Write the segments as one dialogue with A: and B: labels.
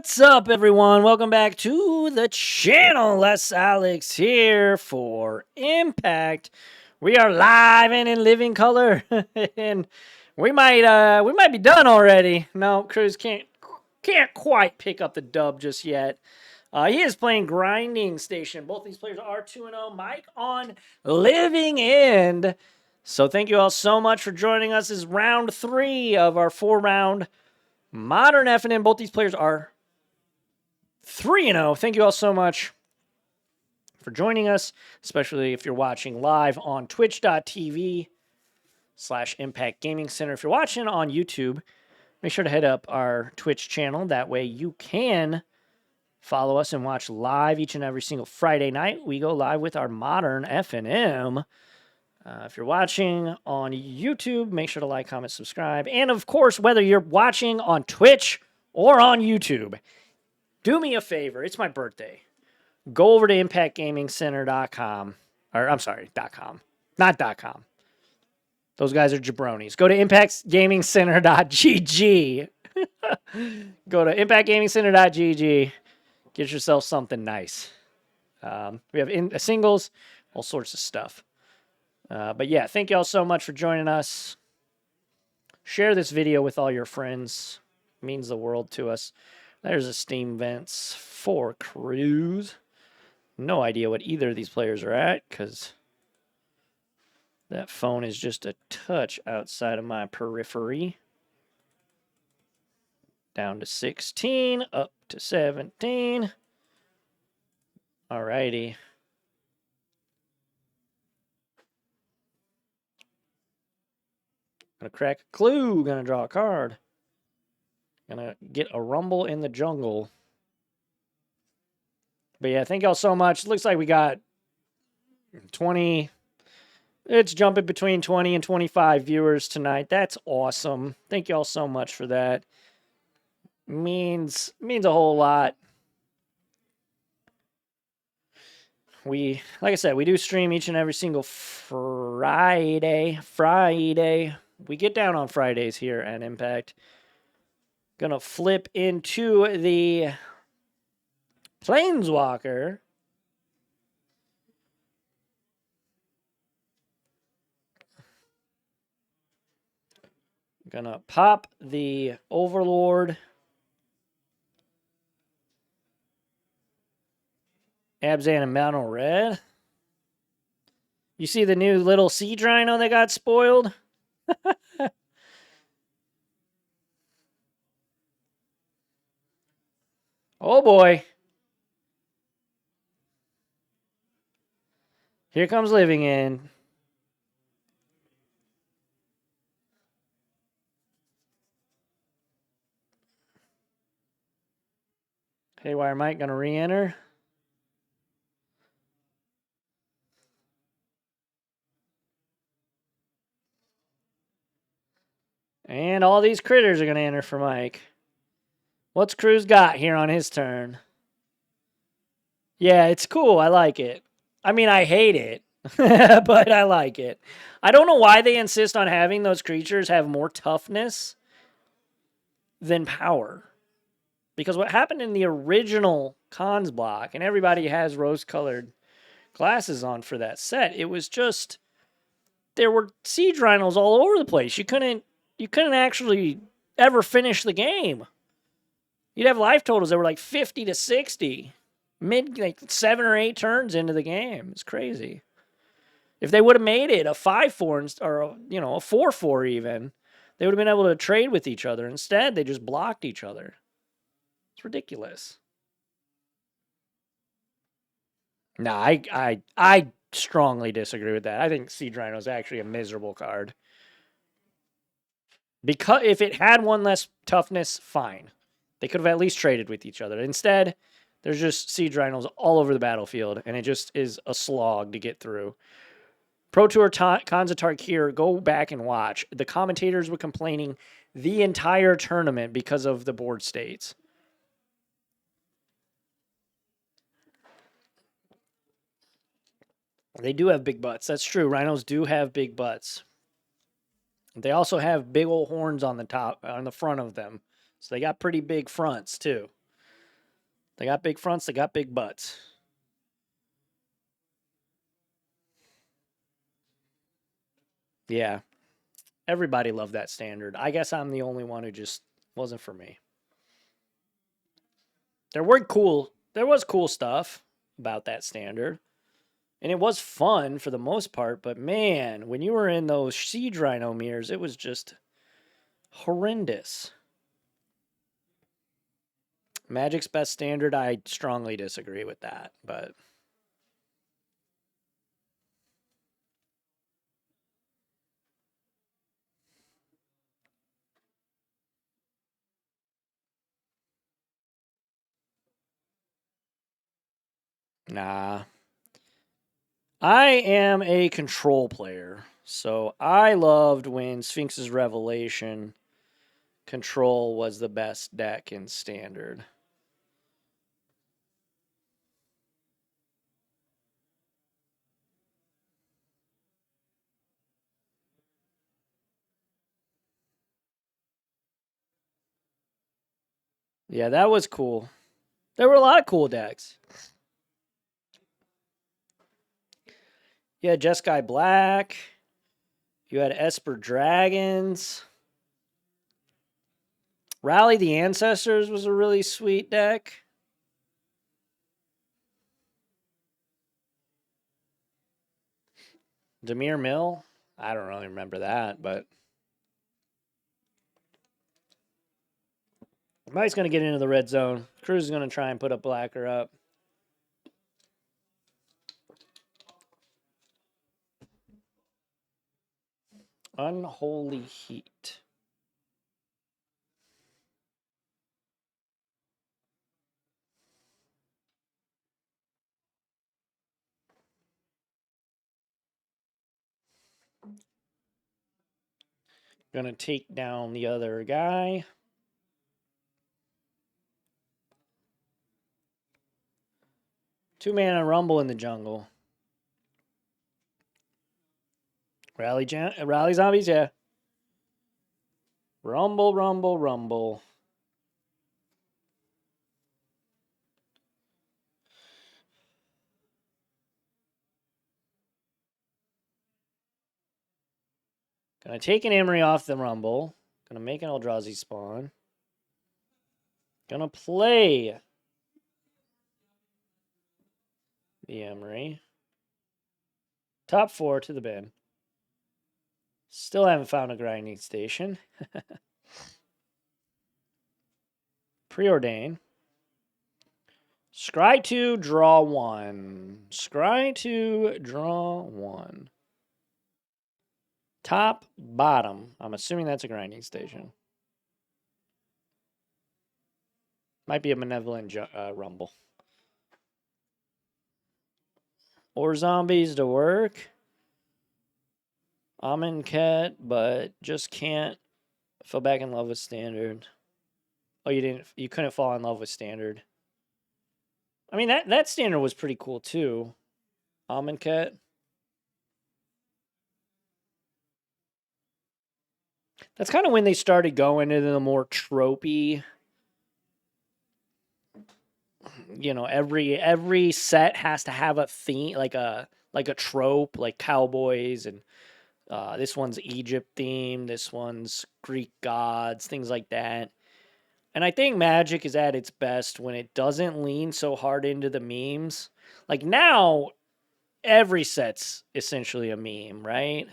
A: What's up, everyone? Welcome back to the channel. Les Alex here for Impact. We are live and in living color, and we might be done already. No, Cruz can't quite pick up the dub just yet. He is playing Grinding Station. Both these players are 2-0. Mike on Living End. So thank you all so much for joining us. This is round 3 of our 4-round Modern FNM. Both these players are 3-0. Thank you all so much for joining us, especially if you're watching live on twitch.tv/Impact Gaming Center. If you're watching on YouTube, make sure to head up our Twitch channel. That way you can follow us and watch live each and every single Friday night. We go live with our Modern FNM. If you're watching on YouTube, make sure to like, comment, subscribe. And, of course, whether you're watching on Twitch or on YouTube, do me a favor. It's my birthday. Go over to ImpactGamingCenter.com. Or, I'm sorry, .com. Not .com. Those guys are jabronis. Go to ImpactGamingCenter.gg. Go to ImpactGamingCenter.gg. Get yourself something nice. We have singles, all sorts of stuff. But yeah, thank you all so much for joining us. Share this video with all your friends. It means the world to us. There's a Steam Vents for Cruz. No idea what either of these players are at because that phone is just a touch outside of my periphery. Down to 16, up to 17. Alrighty. Gonna crack a clue. Gonna draw a card. Gonna get a rumble in the jungle. But yeah, thank y'all so much. Looks like we got 20. It's jumping between 20 and 25 viewers tonight. That's awesome. Thank y'all so much for that. Means a whole lot. Like I said, we do stream each and every single Friday. We get down on Fridays here at Impact. Gonna flip into the Planeswalker. Gonna pop the Overlord. Abzan and Mono Red. You see the new little Siege Rhino that got spoiled? Oh boy. Here comes Living End. Haywire Mike gonna re-enter. And all these critters are gonna enter for Mike. What's Cruz got here on his turn? Yeah, it's cool. I like it. I mean, I hate it, but I like it. I don't know why they insist on having those creatures have more toughness than power. Because what happened in the original Cons block, and everybody has rose-colored glasses on for that set, it was just, there were Siege Rhinos all over the place. You couldn't actually ever finish the game. You'd have life totals that were like 50 to 60. Like 7 or 8 turns into the game. It's crazy. If they would have made it a 5-4 or a 4-4 even, they would have been able to trade with each other. Instead, they just blocked each other. It's ridiculous. No, I strongly disagree with that. I think Siege Rhino is actually a miserable card. Because if it had one less toughness, fine. They could have at least traded with each other. Instead, there's just Siege Rhinos all over the battlefield, and it just is a slog to get through. Pro Tour Kanzatark here, go back and watch. The commentators were complaining the entire tournament because of the board states. They do have big butts. That's true. Rhinos do have big butts. They also have big old horns on the top, on the front of them. So they got pretty big fronts, too. They got big fronts, they got big butts. Yeah. Everybody loved that standard. I guess I'm the only one who just wasn't for me. There was cool stuff about that standard. And it was fun for the most part, but man, when you were in those siege rhino mirrors, it was just horrendous. Magic's best standard, I strongly disagree with that, but nah. I am a control player, so I loved when Sphinx's Revelation control was the best deck in standard. Yeah, that was cool. There were a lot of cool decks. You had Jeskai Black. You had Esper Dragons. Rally the Ancestors was a really sweet deck. Demir Mill. I don't really remember that, but Mike's going to get into the red zone. Cruz is going to try and put a blacker up. Unholy Heat. Gonna take down the other guy. Two-mana Rumble in the jungle. Rally zombies, yeah. Rumble, rumble, rumble. Gonna take an Emery off the Rumble. Gonna make an Eldrazi spawn. Gonna play the Emery. Top 4 to the bin. Still haven't found a grinding station. Preordain. Scry 2, draw 1. Scry 2, draw 1. Top, bottom. I'm assuming that's a grinding station. Might be a Malevolent Rumble. Or zombies to work. Amonkhet, but just can't fall back in love with standard. Oh, you couldn't fall in love with standard. I mean, that standard was pretty cool too. Amonkhet. That's kind of when they started going into the more tropey. You know, every set has to have a theme, like a trope, like cowboys, and this one's Egypt themed, this one's Greek gods, things like that. And I think Magic is at its best when it doesn't lean so hard into the memes. Like now, every set's essentially a meme, right?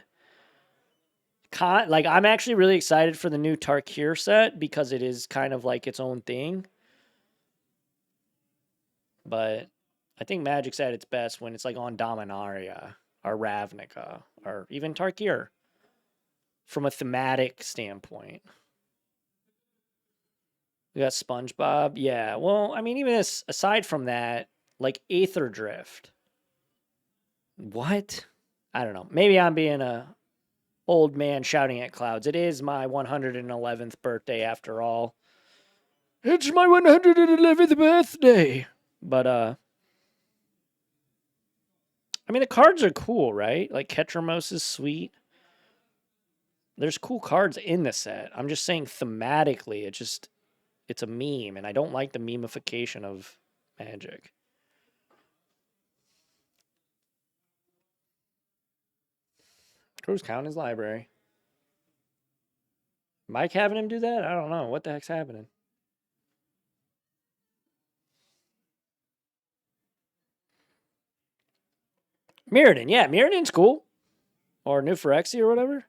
A: Like I'm actually really excited for the new Tarkir set because it is kind of like its own thing. But I think Magic's at its best when it's like on Dominaria or Ravnica or even Tarkir from a thematic standpoint. We got SpongeBob. Yeah, well, I mean, even aside from that, like Aether Drift. What? I don't know. Maybe I'm being a old man shouting at clouds. It is my 111th birthday after all. It's my 111th birthday. But I mean the cards are cool, right? Like Ketramos is sweet. There's cool cards in the set. I'm just saying thematically, it's a meme, and I don't like the memification of Magic. Cruz count his library. Mike having him do that? I don't know. What the heck's happening? Mirrodin. Yeah, Mirrodin's cool. Or New Phyrexia or whatever.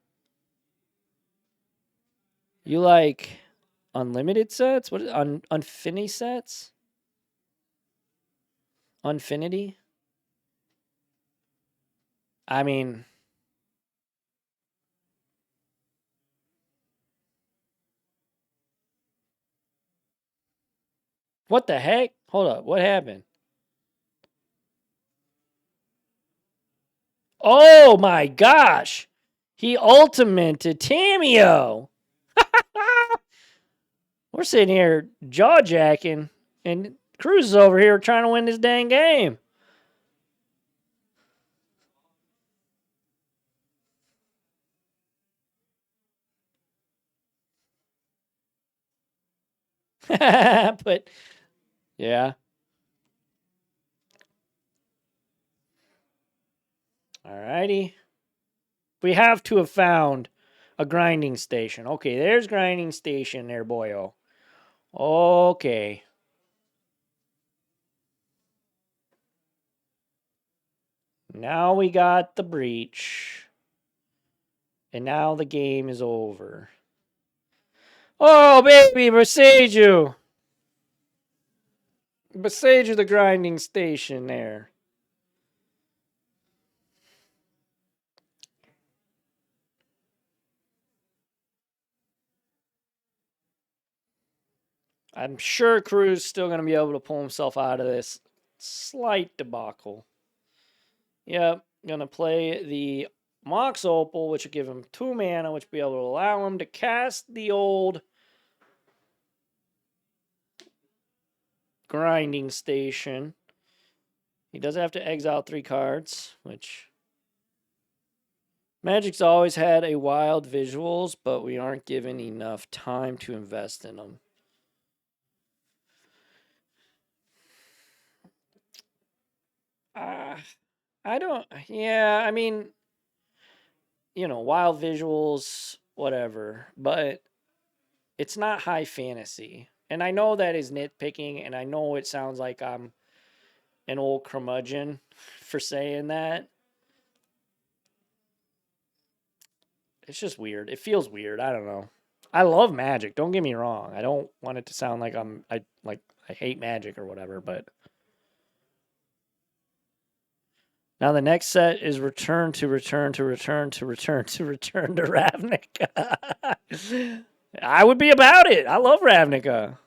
A: You like unlimited sets? What is Unfinity sets? Unfinity? I mean, what the heck? Hold up. What happened? Oh my gosh. He ultimated Tamio. We're sitting here jaw jacking, and Cruz is over here trying to win this dang game. But yeah. Alrighty. We have to have found a grinding station. Okay, there's grinding station there, boyo. Okay. Now we got the breach. And now the game is over. Oh, baby, beside you. Beside you, the grinding station there. I'm sure Cruz is still going to be able to pull himself out of this slight debacle. Yep, going to play the Mox Opal, which will give him 2 mana, which will be able to allow him to cast the old grinding station. He does have to exile 3 cards, which Magic's always had a wild visuals, but we aren't given enough time to invest in them. I don't, yeah, I mean, you know, wild visuals, whatever, but it's not high fantasy. And I know that is nitpicking, and I know it sounds like I'm an old curmudgeon for saying that. It's just weird. It feels weird. I don't know. I love Magic. Don't get me wrong. I don't want it to sound like I hate Magic or whatever, but now the next set is return to Ravnica. I would be about it. I love Ravnica.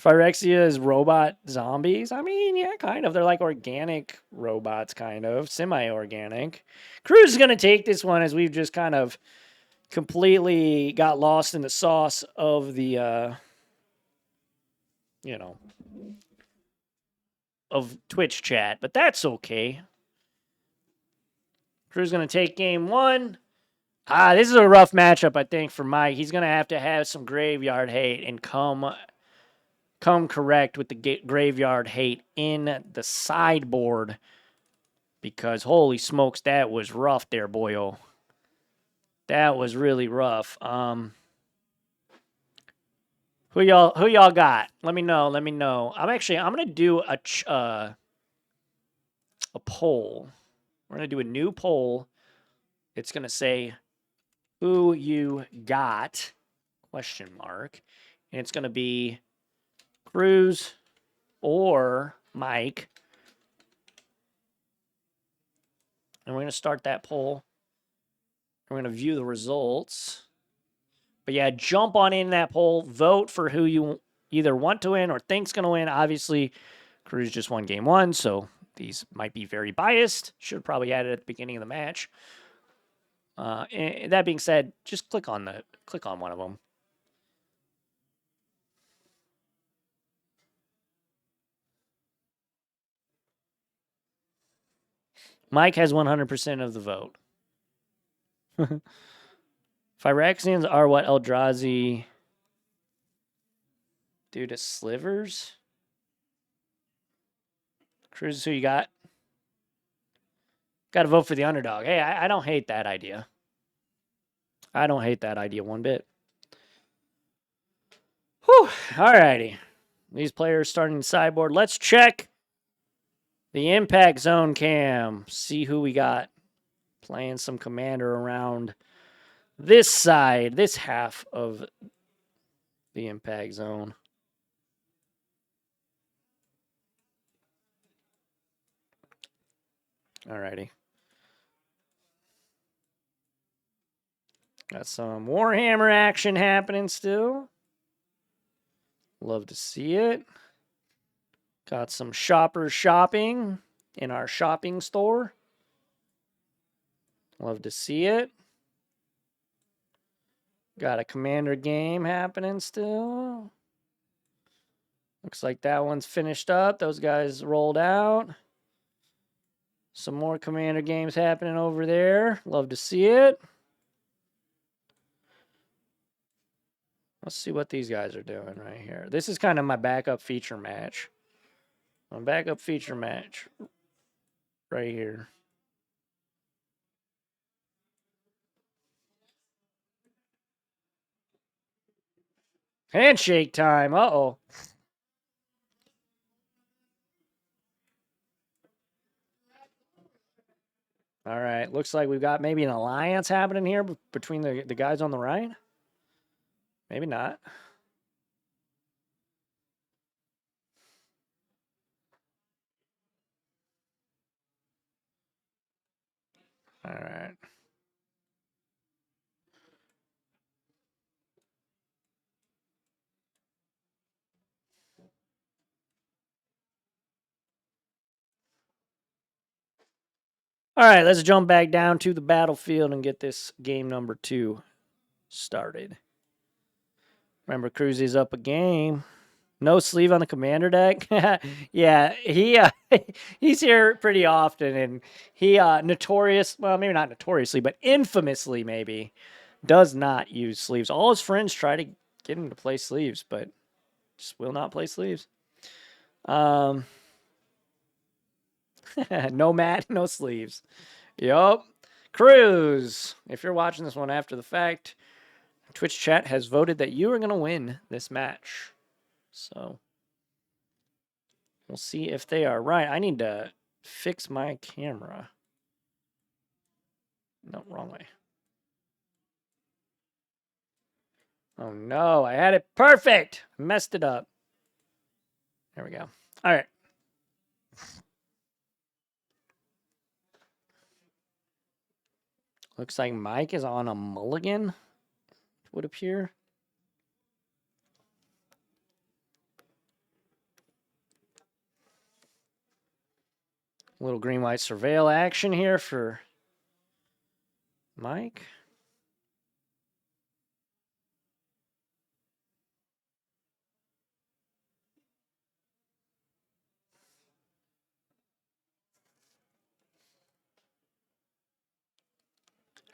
A: Phyrexia is robot zombies. I mean, yeah, kind of. They're like organic robots, kind of. Semi-organic. Cruz is going to take this one as we've just kind of completely got lost in the sauce of the, you know, of Twitch chat. But that's okay. Cruz is going to take game 1. This is a rough matchup, I think, for Mike. He's going to have some graveyard hate and come correct with the graveyard hate in the sideboard, because holy smokes, that was rough there, boyo. That was really rough. Who y'all got? Let me know. I'm gonna do a poll. We're gonna do a new poll. It's gonna say who you got ? And it's gonna be Cruz or Mike. And we're going to start that poll. We're going to view the results. But yeah, jump on in that poll. Vote for who you either want to win or think's going to win. Obviously, Cruz just won game 1, so these might be very biased. Should probably add it at the beginning of the match. And that being said, just click on one of them. Mike has 100% of the vote. Phyrexians are what Eldrazi do to slivers? Cruz is who you got. Got to vote for the underdog. Hey, I don't hate that idea. I don't hate that idea one bit. Whew. All righty. These players starting sideboard. Let's check the impact zone cam. See who we got playing some commander around this side, this half of the impact zone. All righty. Got some Warhammer action happening still. Love to see it. Got some shoppers shopping in our shopping store. Love to see it. Got a commander game happening still. Looks like that one's finished up. Those guys rolled out. Some more commander games happening over there. Love to see it. Let's see what these guys are doing right here. This is kind of my backup feature match. My backup feature match right here. Handshake time. Uh-oh. All right. Looks like we've got maybe an alliance happening here between the guys on the right. Maybe not. All right. All right, let's jump back down to the battlefield and get this game number 2 started. Remember, Cruz is up a game. No sleeve on the commander deck. Yeah, he's here pretty often, and he well, maybe not notoriously, but infamously maybe does not use sleeves. All his friends try to get him to play sleeves, but just will not play sleeves. No mat, no sleeves. Yup. Cruz, if you're watching this one after the fact, Twitch chat has voted that you are going to win this match. So we'll see if they are right. I need to fix my camera. No, wrong way. Oh no, I had it perfect. Messed it up. There we go. All right. Looks like Mike is on a mulligan, it would appear. A little green-white surveil action here for Mike.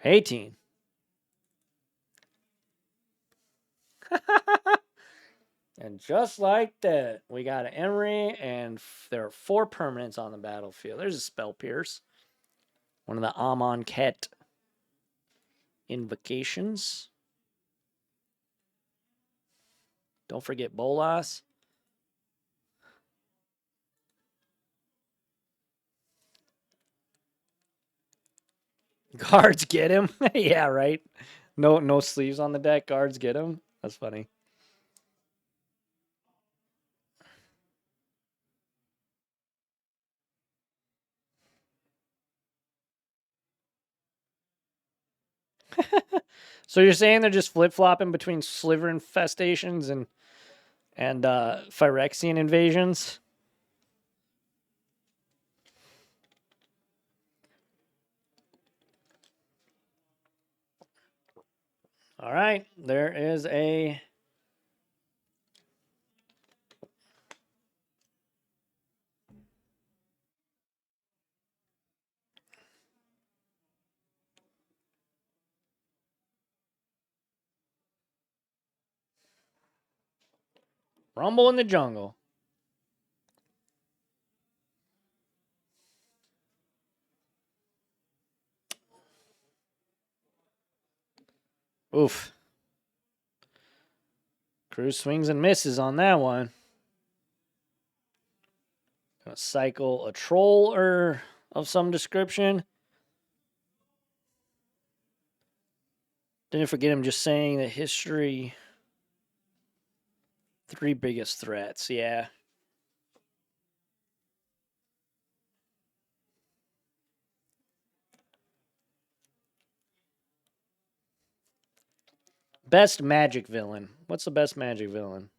A: '18. And just like that, we got an Emery, and there are 4 permanents on the battlefield. There's a Spell Pierce. One of the Amon Ket invocations. Don't forget Bolas. Guards get him. Yeah, right. No sleeves on the deck. Guards get him. That's funny. So you're saying they're just flip-flopping between sliver infestations and Phyrexian invasions? All right, there is a rumble in the jungle. Oof. Cruz swings and misses on that one. Gonna cycle a troller of some description. Didn't forget him just saying that history. 3 biggest threats, yeah. Best magic villain. What's the best magic villain?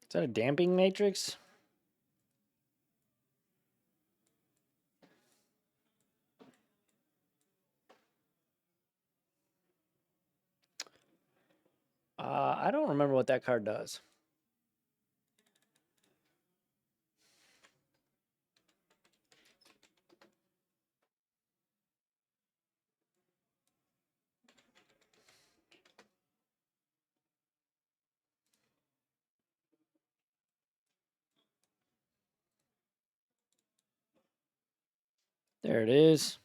A: Is that a damping matrix? I don't remember what that card does. There it is.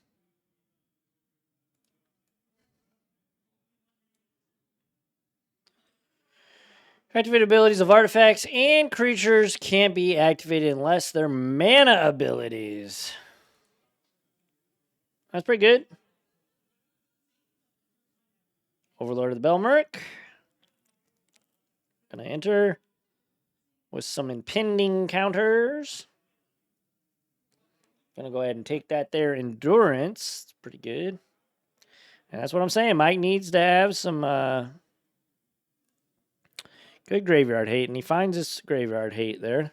A: Activated abilities of artifacts and creatures can't be activated unless they're mana abilities. That's pretty good. Overlord of the Belmeric. Gonna enter with some impending counters. Gonna go ahead and take that there. Endurance. It's pretty good. And that's what I'm saying. Mike needs to have some good graveyard hate, and he finds his graveyard hate there.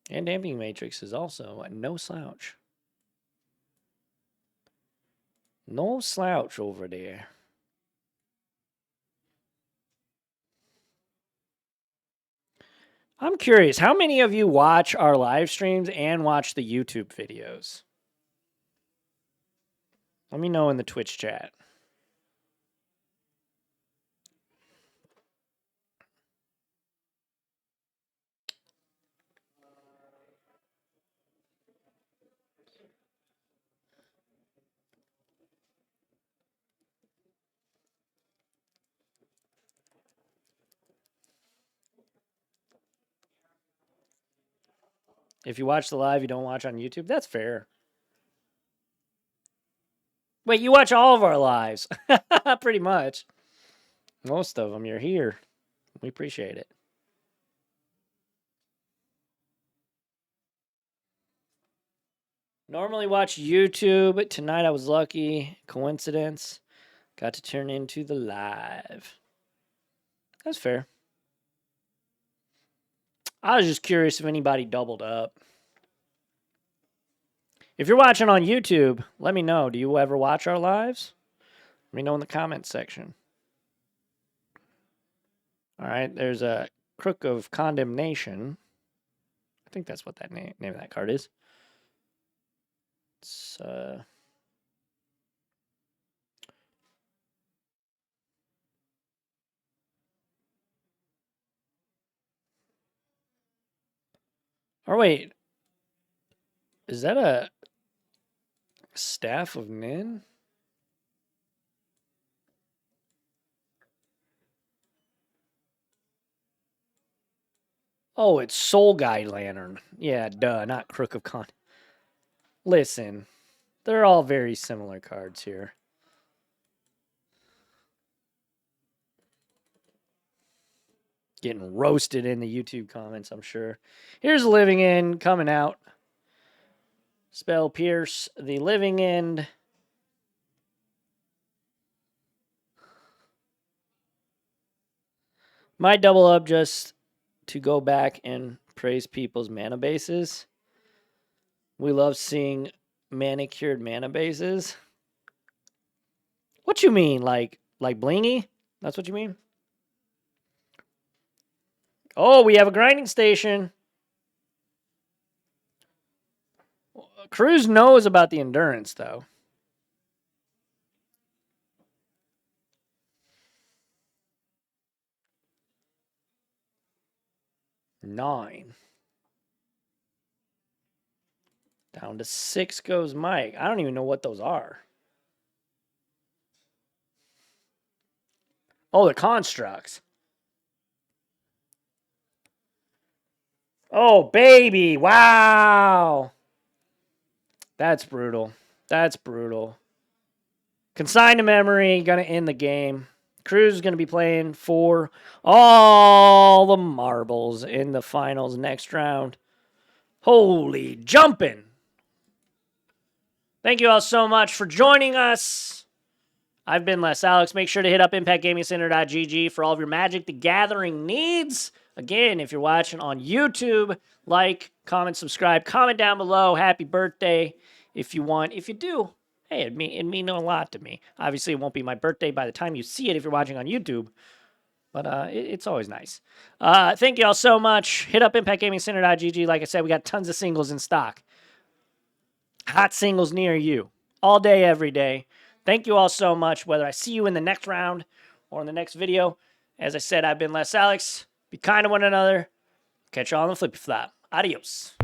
A: And Damping Matrix is also no slouch. No slouch over there. I'm curious, how many of you watch our live streams and watch the YouTube videos? Let me know in the Twitch chat. If you watch the live, you don't watch on YouTube, that's fair. Wait, you watch all of our lives. Pretty much. Most of them, you're here. We appreciate it. Normally watch YouTube, but tonight I was lucky. Coincidence. Got to turn into the live. That's fair. I was just curious if anybody doubled up. If you're watching on YouTube, let me know. Do you ever watch our lives? Let me know in the comments section. All right, there's a Crook of Condemnation. I think that's what that name of that card is. It's or wait, is that a Staff of Nin? Oh, it's Soul Guide Lantern. Yeah, duh, not Crook of Con. Listen, they're all very similar cards here. Getting roasted in the YouTube comments, I'm sure. Here's Living End coming out. Spell Pierce the Living End. Might double up just to go back and praise people's mana bases. We love seeing manicured mana bases. What you mean? Like blingy? That's what you mean? Oh, we have a grinding station. Cruz knows about the endurance, though. Nine. Down to 6 goes Mike. I don't even know what those are. Oh, the constructs. Oh, baby. Wow. That's brutal. That's brutal. Consign to memory. Going to end the game. Cruz is going to be playing for all the marbles in the finals next round. Holy jumping. Thank you all so much for joining us. I've been Les Alex. Make sure to hit up ImpactGamingCenter.gg for all of your Magic the Gathering needs. Again, if you're watching on YouTube, like, comment, subscribe, comment down below. Happy birthday if you want. If you do, hey, it'd mean a lot to me. Obviously, it won't be my birthday by the time you see it if you're watching on YouTube, but it's always nice. Thank you all so much. Hit up ImpactGamingCenter.gg. Like I said, we got tons of singles in stock. Hot singles near you. All day, every day. Thank you all so much. Whether I see you in the next round or in the next video. As I said, I've been Les Alex. Be kind to one another. Catch you all on the flippy flop. Adios.